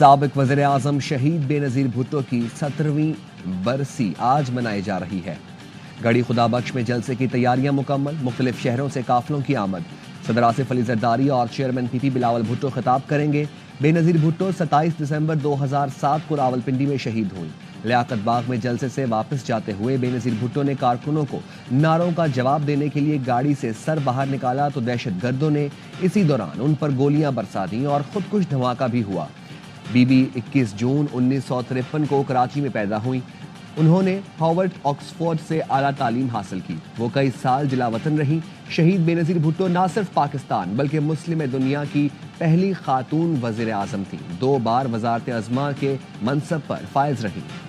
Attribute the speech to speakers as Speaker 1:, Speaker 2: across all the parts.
Speaker 1: سابق وزیر اعظم شہید بے نظیر بھٹو کی 17ویں برسی آج منائی جا رہی ہے۔ گڑھی خدا بخش میں جلسے کی تیاریاں مکمل، مختلف شہروں سے قافلوں کی آمد۔ صدر آصف علی زرداری اور چیئرمین پی پی بلاول بھٹو خطاب کریں گے۔ بے نظیر بھٹو 27 دسمبر 2007 کو راولپنڈی میں شہید ہوئی۔ لیاقت باغ میں جلسے سے واپس جاتے ہوئے بے نظیر بھٹو نے کارکنوں کو نعروں کا جواب دینے کے لیے گاڑی سے سر باہر نکالا تو دہشت گردوں نے اسی دوران ان پر گولیاں برسا دیں اور خودکش دھماکہ بھی ہوا۔ بی بی 21 جون 1953 کو کراچی میں پیدا ہوئی۔ انہوں نے ہارورڈ آکسفورڈ سے اعلیٰ تعلیم حاصل کی۔ وہ کئی سال جلا وطن رہیں۔ شہید بے نظیر بھٹو نہ صرف پاکستان بلکہ مسلم دنیا کی پہلی خاتون وزیر اعظم تھیں۔ 2 بار وزارت عظمیٰ کے منصب پر فائز رہیں۔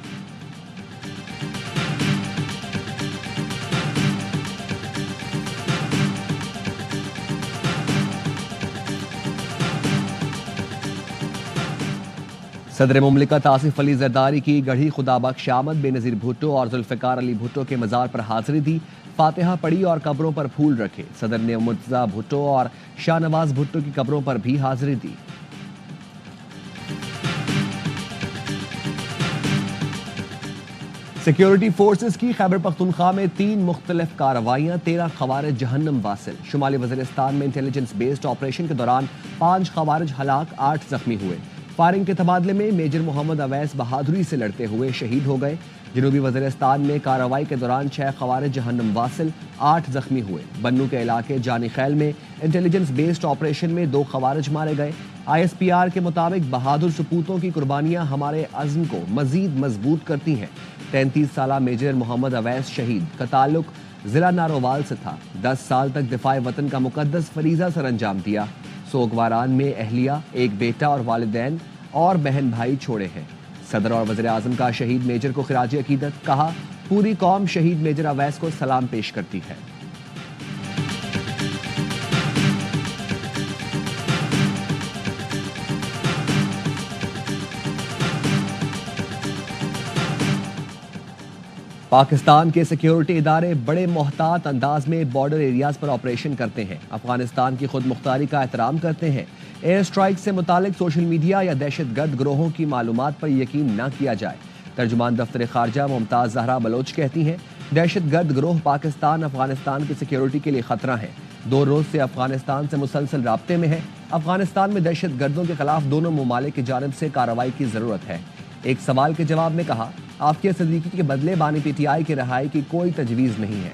Speaker 1: صدر مملکت آصف علی زرداری کی گڑھی خدا بخش آمد۔ بے نظیر بھٹو اور ذوالفقار علی بھٹو کے مزار پر حاضری دی، فاتحہ پڑھی اور قبروں پر پھول رکھے۔ صدر نے مرتضیٰ بھٹو اور شاہ نواز بھٹو کی قبروں پر بھی حاضری دی۔ سیکیورٹی فورسز کی خیبر پختونخوا میں 3 مختلف کارروائیاں، 13 خوارج جہنم واصل۔ شمالی وزیرستان میں انٹیلیجنس بیسڈ آپریشن کے دوران 5 خوارج ہلاک، 8 زخمی ہوئے۔ فائرنگ کے تبادلے میں میجر محمد اویس بہادری سے لڑتے ہوئے شہید ہو گئے۔ جنوبی وزیرستان میں کارروائی کے دوران 6 خوارج جہنم واصل، 8 زخمی ہوئے۔ بنو کے علاقے جانی خیل میں انٹیلیجنس بیسڈ آپریشن میں 2 خوارج مارے گئے۔ ISPR کے مطابق بہادر سپوتوں کی قربانیاں ہمارے عزم کو مزید مضبوط کرتی ہیں۔ 33 سالہ میجر محمد اویس شہید کا تعلق ضلع نارووال سے تھا۔ 10 سال تک دفاع وطن کا مقدس فریضہ سر انجام دیا۔ سوگواران میں اہلیہ، ایک بیٹا اور والدین اور بہن بھائی چھوڑے ہیں۔ صدر اور وزیر اعظم کا شہید میجر کو خراج عقیدت، کہا پوری قوم شہید میجر اویس کو سلام پیش کرتی ہے۔ پاکستان کے سیکیورٹی ادارے بڑے محتاط انداز میں بارڈر ایریاز پر آپریشن کرتے ہیں، افغانستان کی خود مختاری کا احترام کرتے ہیں۔ ایئر سٹرائک سے متعلق سوشل میڈیا یا دہشت گرد گروہوں کی معلومات پر یقین نہ کیا جائے۔ ترجمان دفتر خارجہ ممتاز زہرا بلوچ کہتی ہیں، دہشت گرد گروہ پاکستان افغانستان کی سیکیورٹی کے لیے خطرہ ہیں۔ 2 روز سے افغانستان سے مسلسل رابطے میں ہے۔ افغانستان میں دہشت گردوں کے خلاف دونوں ممالک کی جانب سے کارروائی کی ضرورت ہے۔ ایک سوال کے جواب میں کہا، عافیہ صدیقی کے بدلے بانی پی ٹی آئی کی رہائی کی کوئی تجویز نہیں ہے۔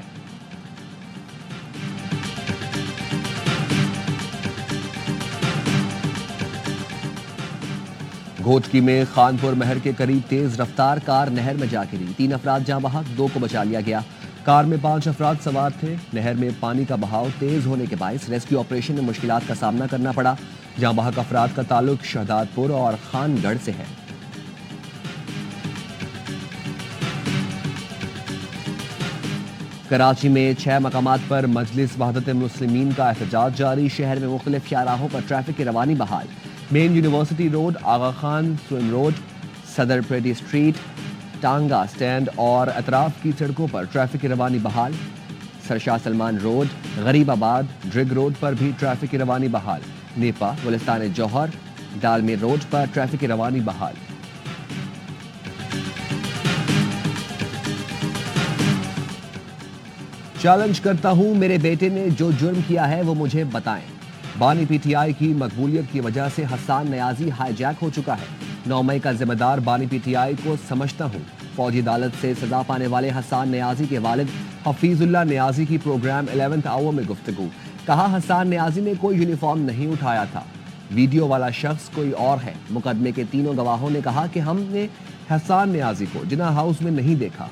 Speaker 1: گھوٹکی میں خانپور مہر کے قریب تیز رفتار کار نہر میں جا گری، 3 افراد جاں بحق، 2 کو بچا لیا گیا۔ کار میں 5 افراد سوار تھے۔ نہر میں پانی کا بہاؤ تیز ہونے کے باعث ریسکیو آپریشن میں مشکلات کا سامنا کرنا پڑا۔ جاں بحق افراد کا تعلق شہداد پور اور خان گڑھ سے ہے۔ کراچی میں 6 مقامات پر مجلس وحدت المسلمین کا احتجاج جاری۔ شہر میں مختلف شاہراہوں پر ٹریفک کی روانی بحال۔ مین یونیورسٹی روڈ، آغا خان سوئم روڈ، صدر پیٹی اسٹریٹ، ٹانگا سٹینڈ اور اطراف کی سڑکوں پر ٹریفک کی روانی بحال۔ سر شاہ سلمان روڈ، غریب آباد، ڈرگ روڈ پر بھی ٹریفک کی روانی بحال۔ نیپا، گلستان جوہر، ڈالمیر روڈ پر ٹریفک کی روانی بحال۔ چیلنج کرتا ہوں، میرے بیٹے نے جو جرم کیا ہے وہ مجھے بتائیں۔ بانی پی ٹی آئی کی مقبولیت کی وجہ سے حسان نیازی ہائی جیک ہو چکا ہے۔ 9 مئی کا ذمہ دار بانی پی ٹی آئی کو سمجھتا ہوں۔ فوجی عدالت سے سزا پانے والے حسان نیازی کے والد حفیظ اللہ نیازی کی پروگرام 11th آور میں گفتگو، کہا حسان نیازی نے کوئی یونیفارم نہیں اٹھایا تھا، ویڈیو والا شخص کوئی اور ہے۔ مقدمے کے 3 گواہوں نے کہا کہ ہم نے حسان نیازی کو جناح ہاؤس میں نہیں دیکھا۔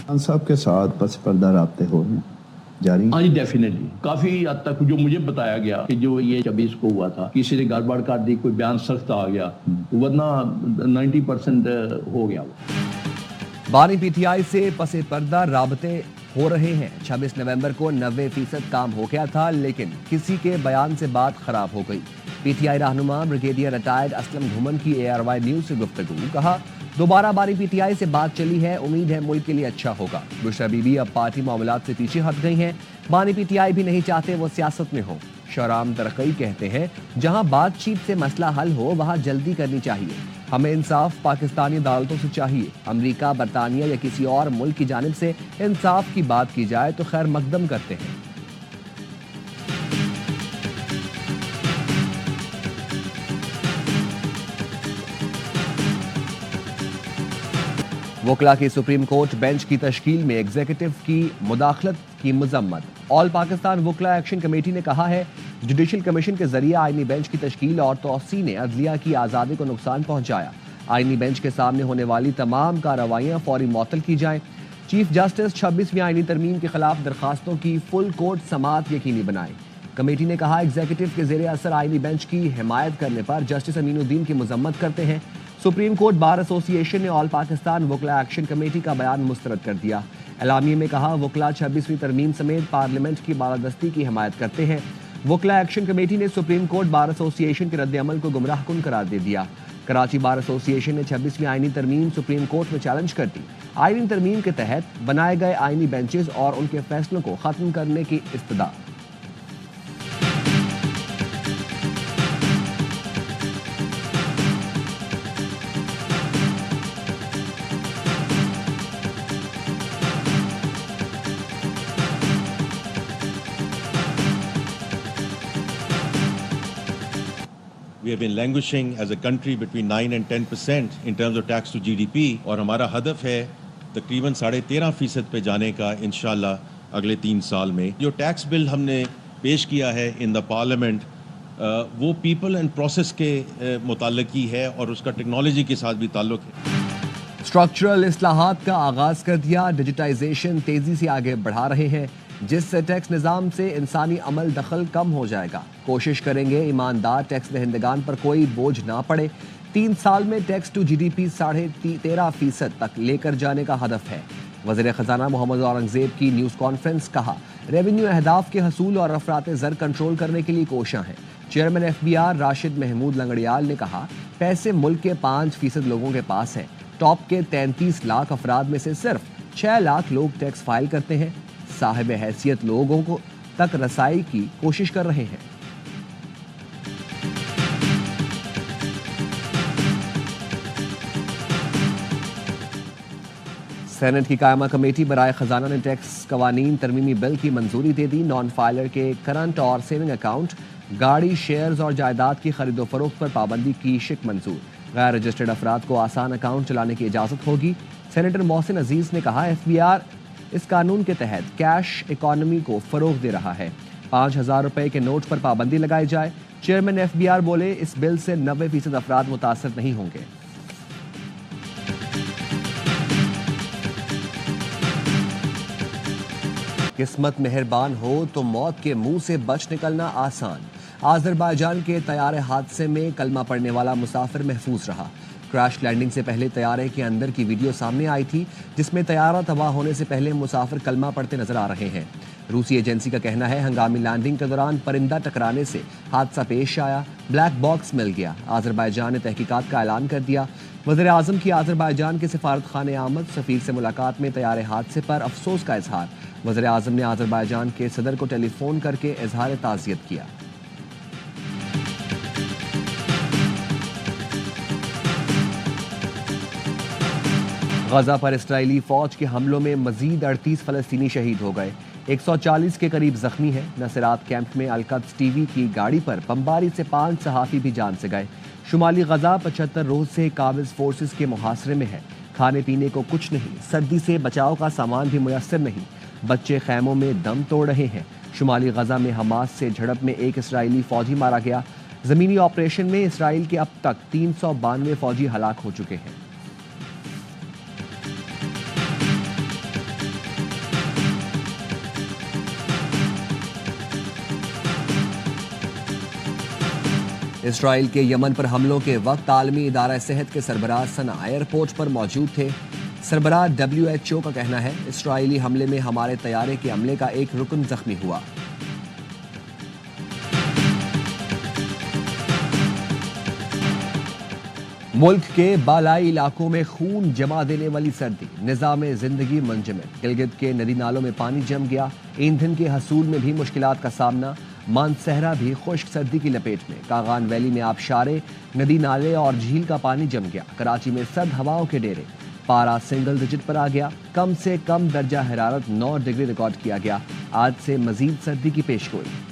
Speaker 2: خان صاحب کے ساتھ پس پردہ رابطے ہو رہے ہیں جاری؟
Speaker 3: ہاں جی ڈیفینیٹلی، کافی حد تک جو مجھے بتایا گیا کہ جو یہ 26 کو ہوا تھا، کسی نے گڑبڑ کر دی، کوئی بیان سخت آ گیا، ورنہ 90% ہو گیا۔
Speaker 1: بانی پی ٹی آئی سے پس پردہ رابطے ہو رہے ہیں۔ 26 نومبر کو 90% کام ہو گیا تھا، لیکن کسی کے بیان سے بات خراب ہو گئی۔ پی ٹی آئی رہنما بریگیڈیئر ریٹائرڈ اسلم گھمن کی ARY نیوز سے گفتگو، کہا دوبارہ بانی پی ٹی آئی سے بات چلی ہے، امید ہے ملک کے لیے اچھا ہوگا۔ بشرا بی بی اب پارٹی معاملات سے پیچھے ہٹ گئی ہیں، بانی پی ٹی آئی بھی نہیں چاہتے وہ سیاست میں ہو۔ شورام ترقی کہتے ہیں جہاں بات چیت سے مسئلہ حل ہو وہاں جلدی کرنی چاہیے. ہمیں انصاف پاکستانی عدالتوں سے چاہیے. امریکہ، برطانیہ یا کسی اور ملک کی جانب سے انصاف کی بات کی جائے تو خیر مقدم کرتے ہیں. وکلا کی سپریم کورٹ بینچ کی تشکیل میں ایگزیکٹو کی مداخلت کی مذمت. آل پاکستان وکلا ایکشن کمیٹی نے کہا ہے جوڈیشل کمیشن کے ذریعے آئینی بینچ کی تشکیل اور توسیع نے عدلیہ کی آزادی کو نقصان پہنچایا. آئینی بینچ کے سامنے ہونے والی تمام کارروائیاں فوری معطل کی جائیں. چیف جسٹس 26ویں آئینی ترمیم کے خلاف درخواستوں کی فل کورٹ سماعت یقینی بنائے. کمیٹی نے کہا ایگزیکٹو کے زیر اثر آئینی بینچ کی حمایت کرنے پر جسٹس امین الدین کی مذمت کرتے ہیں. سپریم کورٹ بار ایسوسی ایشن نے آل پاکستان وکلا ایکشن کمیٹی کا بیان مسترد کر دیا. اعلامیے میں کہا وکلا 26ویں ترمیم سمیت پارلیمنٹ کی بالادستی کی حمایت کرتے ہیں. وکلا ایکشن کمیٹی نے سپریم کورٹ بار ایسوسی ایشن کے رد عمل کو گمراہ کن قرار دے دیا. کراچی بار ایسوسی ایشن نے 26ویں آئینی ترمیم سپریم کورٹ میں چیلنج کر دی. آئینی ترمیم کے تحت بنائے گئے آئینی بینچز اور ان کے فیصلوں کو ختم کرنے کی استدعا.
Speaker 4: We have been languishing as a country between 9 and 10% in terms of tax to GDP اور ہمارا ہدف ہے تقریباً 13.5% پہ جانے کا انشاءاللہ اگلے 3 سال میں. جو ٹیکس بل ہم نے پیش کیا ہے ان دا پارلیمنٹ وہ پیپل اینڈ پروسیس کے متعلق ہی ہے اور اس کا ٹیکنالوجی کے ساتھ بھی تعلق ہے.
Speaker 1: اسٹرکچرل اصلاحات کا آغاز کر دیا. ڈیجیٹائزیشن تیزی سے آگے بڑھا رہے ہیں جس سے ٹیکس نظام سے انسانی عمل دخل کم ہو جائے گا. کوشش کریں گے ایماندار ٹیکس دہندگان پر کوئی بوجھ نہ پڑے. 3 سال میں ٹیکس ٹو GDP 13.5% تک لے کر جانے کا ہدف ہے. وزیر خزانہ محمد اورنگزیب کی نیوز کانفرنس. کہا ریونیو اہداف کے حصول اور افراط زر کنٹرول کرنے کے لیے کوشاں ہیں. چیئرمین FBR راشد محمود لنگڑیال نے کہا پیسے ملک کے 5% لوگوں کے پاس ہیں. ٹاپ کے 33 لاکھ افراد میں سے صرف 6 لاکھ لوگ ٹیکس فائل کرتے ہیں. صاحب حیثیت لوگوں کو تک رسائی کی کوشش کر رہے ہیں. سینٹ کی قائمہ کمیٹی برائے خزانہ نے ٹیکس قوانین ترمیمی بل کی منظوری دے دی. نان فائلر کے کرنٹ اور سیونگ اکاؤنٹ، گاڑی، شیئرز اور جائیداد کی خرید و فروخت پر پابندی کی شک منظور. غیر رجسٹرڈ افراد کو آسان اکاؤنٹ چلانے کی اجازت ہوگی. سینیٹر محسن عزیز نے کہا FBR اس قانون کے تحت کیش اکانومی کو فروغ دے رہا ہے. 5,000 روپے کے نوٹ پر پابندی لگائی جائے. چیئرمین FBR بولے اس بل سے 90% افراد متاثر نہیں ہوں گے. قسمت مہربان ہو تو موت کے منہ سے بچ نکلنا آسان. آذربائیجان کے طیارے حادثے میں کلمہ پڑھنے والا مسافر محفوظ رہا. کریش لینڈنگ سے پہلے طیارے کے اندر کی ویڈیو سامنے آئی تھی جس میں طیارہ تباہ ہونے سے پہلے مسافر کلمہ پڑھتے نظر آ رہے ہیں. روسی ایجنسی کا کہنا ہے ہنگامی لینڈنگ کے دوران پرندہ ٹکرانے سے حادثہ پیش آیا. بلیک باکس مل گیا. آذربائیجان نے تحقیقات کا اعلان کر دیا. وزیر اعظم کی آذربائیجان کے سفارت خانے آمد. سفیر سے ملاقات میں طیارے حادثے پر افسوس کا اظہار. وزیر اعظم نے آذربائیجان کے صدر کو ٹیلی فون کر کے اظہار تعزیت کیا. غزہ پر اسرائیلی فوج کے حملوں میں مزید 38 فلسطینی شہید ہو گئے. 140 کے قریب زخمی ہیں. نصرات کیمپ میں القدس ٹی وی کی گاڑی پر بمباری سے 5 صحافی بھی جان سے گئے. شمالی غزہ 75 روز سے قابض فورسز کے محاصرے میں ہے. کھانے پینے کو کچھ نہیں. سردی سے بچاؤ کا سامان بھی میسر نہیں. بچے خیموں میں دم توڑ رہے ہیں. شمالی غزہ میں حماس سے جھڑپ میں ایک اسرائیلی فوجی مارا گیا. زمینی آپریشن میں اسرائیل کے اب تک 392 فوجی ہلاک ہو چکے ہیں. اسرائیل کے یمن پر حملوں کے وقت عالمی ادارہ صحت کے سربراہ صنع ایئرپورٹ پر موجود تھے. سربراہ WHO کا کہنا ہے اسرائیلی حملے میں ہمارے طیارے کے عملے کا ایک رکن زخمی ہوا. ملک کے بالائی علاقوں میں خون جما دینے والی سردی. نظام زندگی منجمد. گلگت کے ندی نالوں میں پانی جم گیا. ایندھن کے حصول میں بھی مشکلات کا سامنا. مانسہرہ بھی خشک سردی کی لپیٹ میں، کاغان ویلی میں آبشارے، ندی نالے اور جھیل کا پانی جم گیا۔ کراچی میں سرد ہواؤں کے ڈیرے، پارا سنگل ڈجٹ پر آ گیا، کم سے کم درجہ حرارت 9 ڈگری ریکارڈ کیا گیا۔ آج سے مزید سردی کی پیشگوئی۔